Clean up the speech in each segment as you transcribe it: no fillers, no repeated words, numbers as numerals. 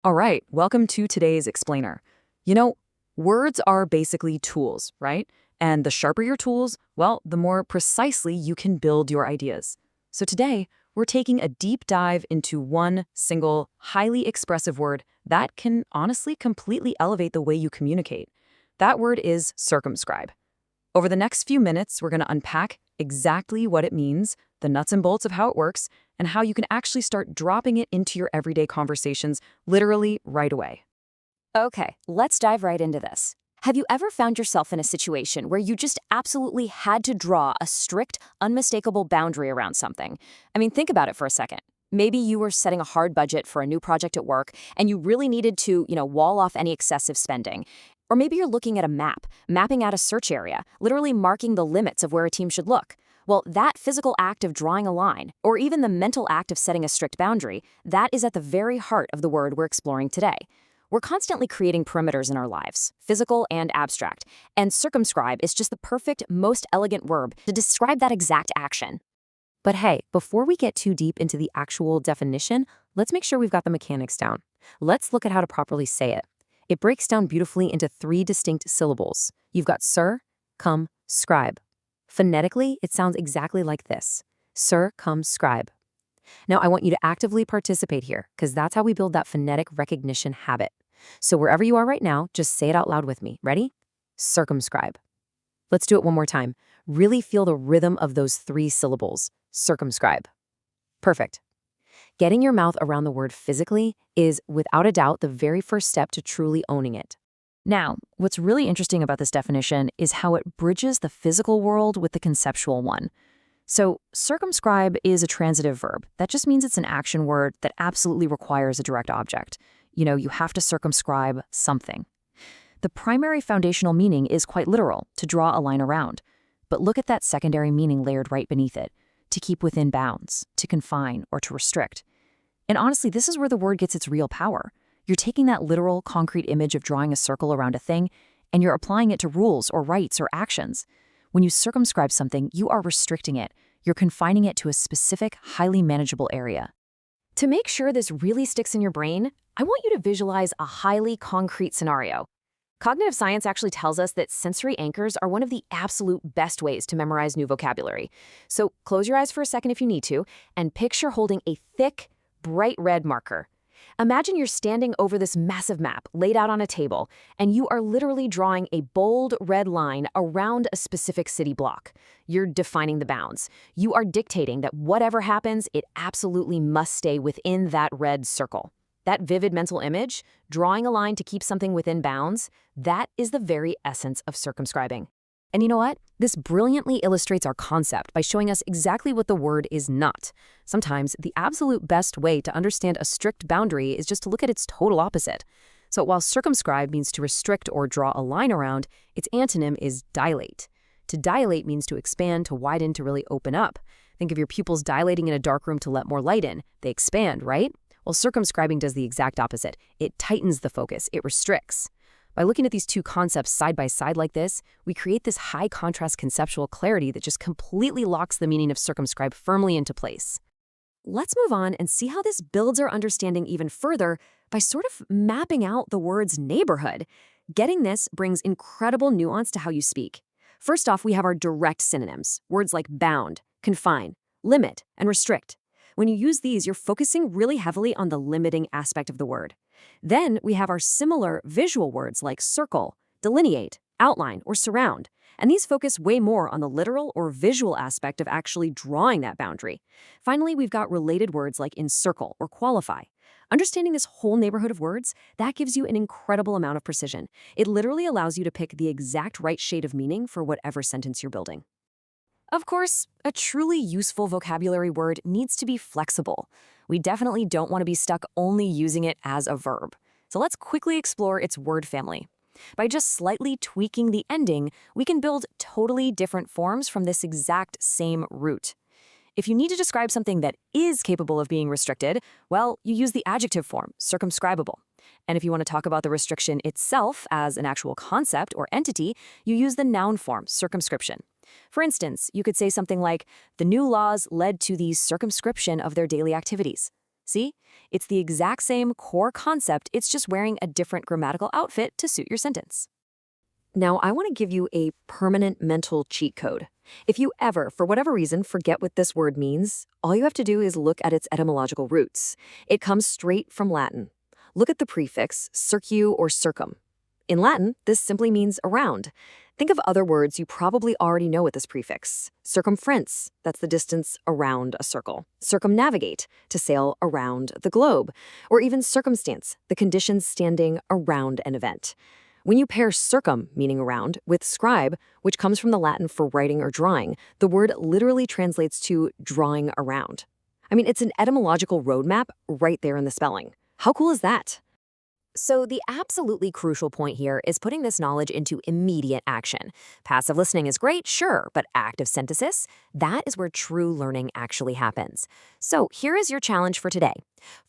All right, welcome to today's explainer. You know, words are basically tools, right? And the sharper your tools, well, the more precisely you can build your ideas. So today, we're taking a deep dive into one single, highly expressive word that can honestly completely elevate the way you communicate. That word is circumscribe. Over the next few minutes, we're going to unpack exactly what it means, the nuts and bolts of how it works, and how you can actually start dropping it into your everyday conversations literally right away. Okay, let's dive right into this. Have you ever found yourself in a situation where you just absolutely had to draw a strict, unmistakable boundary around something? I mean, think about it for a second. Maybe you were setting a hard budget for a new project at work and you really needed to, wall off any excessive spending. Or maybe you're looking at a map, mapping out a search area, literally marking the limits of where a team should look. Well, that physical act of drawing a line, or even the mental act of setting a strict boundary, that is at the very heart of the word we're exploring today. We're constantly creating perimeters in our lives, physical and abstract, and circumscribe is just the perfect, most elegant verb to describe that exact action. But hey, before we get too deep into the actual definition, let's make sure we've got the mechanics down. Let's look at how to properly say it. It breaks down beautifully into 3 distinct syllables. You've got sir, cum, scribe. Phonetically, it sounds exactly like this. Sir, cum, scribe. Now, I want you to actively participate here, because that's how we build that phonetic recognition habit. So wherever you are right now, just say it out loud with me. Ready? Circumscribe. Let's do it one more time. Really feel the rhythm of those 3 syllables. Circumscribe. Perfect. Getting your mouth around the word physically is, without a doubt, the very first step to truly owning it. Now, what's really interesting about this definition is how it bridges the physical world with the conceptual one. So, circumscribe is a transitive verb. That just means it's an action word that absolutely requires a direct object. You have to circumscribe something. The primary foundational meaning is quite literal, to draw a line around. But look at that secondary meaning layered right beneath it, to keep within bounds, to confine, or to restrict. And honestly, this is where the word gets its real power. You're taking that literal, concrete image of drawing a circle around a thing, and you're applying it to rules or rights or actions. When you circumscribe something, you are restricting it. You're confining it to a specific, highly manageable area. To make sure this really sticks in your brain, I want you to visualize a highly concrete scenario. Cognitive science actually tells us that sensory anchors are one of the absolute best ways to memorize new vocabulary. So close your eyes for a second if you need to, and picture holding a thick, bright red marker. Imagine you're standing over this massive map laid out on a table, and you are literally drawing a bold red line around a specific city block. You're defining the bounds. You are dictating that whatever happens, it absolutely must stay within that red circle. That vivid mental image, drawing a line to keep something within bounds, that is the very essence of circumscribing. And you know what? This brilliantly illustrates our concept by showing us exactly what the word is not. Sometimes, the absolute best way to understand a strict boundary is just to look at its total opposite. So while circumscribe means to restrict or draw a line around, its antonym is dilate. To dilate means to expand, to widen, to really open up. Think of your pupils dilating in a dark room to let more light in. They expand, right? Well, circumscribing does the exact opposite. It tightens the focus. It restricts. By looking at these 2 concepts side by side like this, we create this high-contrast conceptual clarity that just completely locks the meaning of circumscribe firmly into place. Let's move on and see how this builds our understanding even further by sort of mapping out the word's neighborhood. Getting this brings incredible nuance to how you speak. First off, we have our direct synonyms, words like bound, confine, limit, and restrict. When you use these, you're focusing really heavily on the limiting aspect of the word. Then we have our similar visual words like circle, delineate, outline, or surround. And these focus way more on the literal or visual aspect of actually drawing that boundary. Finally, we've got related words like encircle or qualify. Understanding this whole neighborhood of words, that gives you an incredible amount of precision. It literally allows you to pick the exact right shade of meaning for whatever sentence you're building. Of course, a truly useful vocabulary word needs to be flexible. We definitely don't want to be stuck only using it as a verb. So let's quickly explore its word family. By just slightly tweaking the ending, we can build totally different forms from this exact same root. If you need to describe something that is capable of being restricted, well, you use the adjective form, circumscribable. And if you want to talk about the restriction itself as an actual concept or entity, you use the noun form, circumscription. For instance, you could say something like, the new laws led to the circumscription of their daily activities. See? It's the exact same core concept, it's just wearing a different grammatical outfit to suit your sentence. Now, I want to give you a permanent mental cheat code. If you ever, for whatever reason, forget what this word means, all you have to do is look at its etymological roots. It comes straight from Latin. Look at the prefix circu or circum. In Latin, this simply means around. Think of other words you probably already know with this prefix. Circumference, that's the distance around a circle. Circumnavigate, to sail around the globe. Or even circumstance, the conditions standing around an event. When you pair circum, meaning around, with scribe, which comes from the Latin for writing or drawing, the word literally translates to drawing around. I mean, it's an etymological roadmap right there in the spelling. How cool is that? So the absolutely crucial point here is putting this knowledge into immediate action. Passive listening is great, sure, but active synthesis, that is where true learning actually happens. So here is your challenge for today.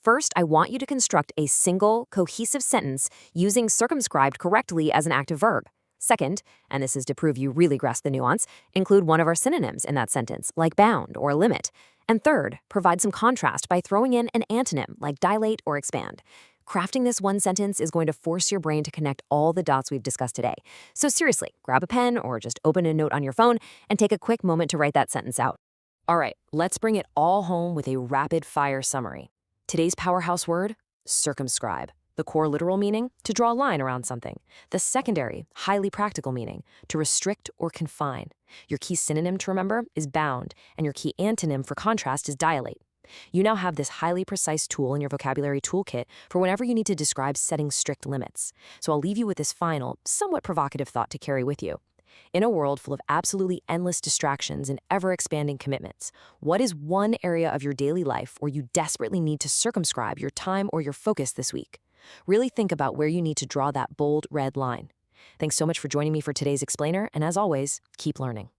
First, I want you to construct a single, cohesive sentence using circumscribed correctly as an active verb. Second, and this is to prove you really grasp the nuance, include one of our synonyms in that sentence, like bound or limit. And third, provide some contrast by throwing in an antonym, like dilate or expand. Crafting this one sentence is going to force your brain to connect all the dots we've discussed today. So seriously, grab a pen or just open a note on your phone and take a quick moment to write that sentence out. All right, let's bring it all home with a rapid-fire summary. Today's powerhouse word, circumscribe. The core literal meaning, to draw a line around something. The secondary, highly practical meaning, to restrict or confine. Your key synonym to remember is bound, and your key antonym for contrast is dilate. You now have this highly precise tool in your vocabulary toolkit for whenever you need to describe setting strict limits. So I'll leave you with this final, somewhat provocative thought to carry with you. In a world full of absolutely endless distractions and ever-expanding commitments, what is one area of your daily life where you desperately need to circumscribe your time or your focus this week? Really think about where you need to draw that bold red line. Thanks so much for joining me for today's explainer, and as always, keep learning.